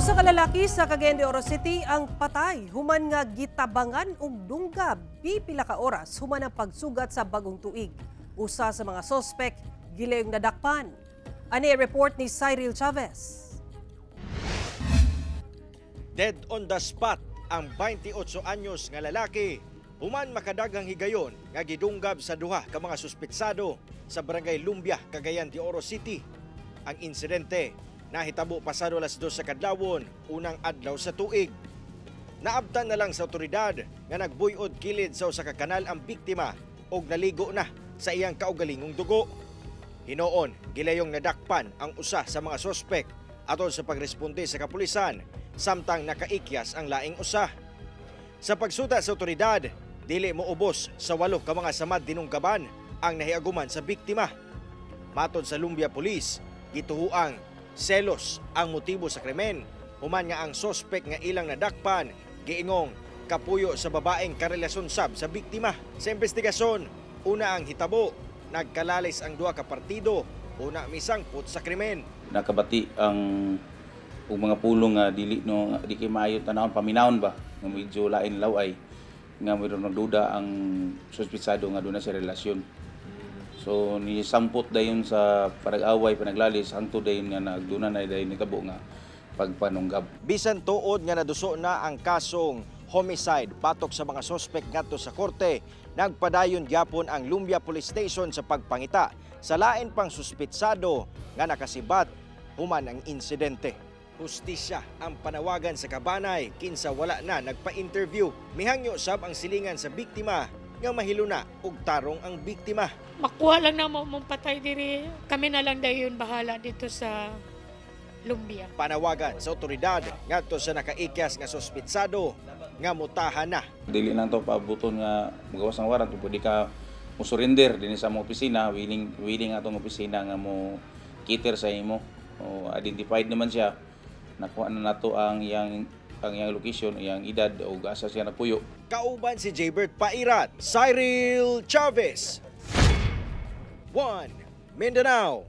Usa ka lalaki sa Cagayan de Oro City ang patay human nga gitabangan og dunggab pipila ka oras human ang pagsugat sa bagong tuig. Usa sa mga sospek gilayong nadakpan. Ani report ni Cyril Chavez. Dead on the spot ang 28 anyos nga lalaki human makadaghang higayon nga gidunggab sa duha ka mga suspetsado sa Barangay Lumbia, Cagayan de Oro City. Ang insidente nahitabo pasado alas 2 sa kadlawon, unang adlaw sa tuig. Naabtan na lang sa otoridad nga nagbuyod kilid sa usa ka kanal ang biktima og naligo na sa iyang kaugalingong dugo. Hinoon, gilayong nadakpan ang usa sa mga sospek aton sa pagresponde sa kapulisan samtang nakaikyas ang laing usa. Sa pagsuta sa otoridad, dili mo ubos sa 8 ka mga samad dinunggaban ang nahiaguman sa biktima. Matod sa Lumbia Police, gituhuang selos ang motibo sa krimen, human nga ang sospek nga ilang nadakpan giingong kapuyo sa babaeng karelasyon sab sa biktima. Sa investigasyon, una ang hitabo, nagkalalis ang duha ka partido, una misangpot sa krimen. Nakabati ang mga pulong nga dili kay maayo tanawon paminawon ba nga medyo lain laway nga mayroon nagduda ang suspetsado nga doon na sa relasyon. So ni sampot dayon sa panag-away panaglalis hangtod dayon nga nagduna na dayon nitabo nga pagpanunggab. Bisan tuod nga naduso na ang kasong homicide batok sa mga sospek ngadto sa korte, nagpadayon gyapon ang Lumbia Police Station sa pagpangita sa lain pang suspetsado nga nakasibat human ang insidente. Hustisya ang panawagan sa kabanay kinsa wala na nagpa-interview. Mihangyo sab ang silingan sa biktima nga mahilo na og tarong ang biktima. Makuha lang na mong patay diri. Kami na lang dayon bahala dito sa Lumbia. Panawagan sa otoridad ngadto sa nakaikyas nga suspetsado nga mutahan na. Dili lang to paabuton nga magawas ng warrant pwede ka mo surrender dinhi sa mga opisina, willing atong opisina nga mo cater sa imo. O identified naman siya. Nakuha na nato ang iyang location, iyang edad o asa siya nagpuyo. Kauban si Jaybert Pairat, Cyril Chavez, 1 Mindanao.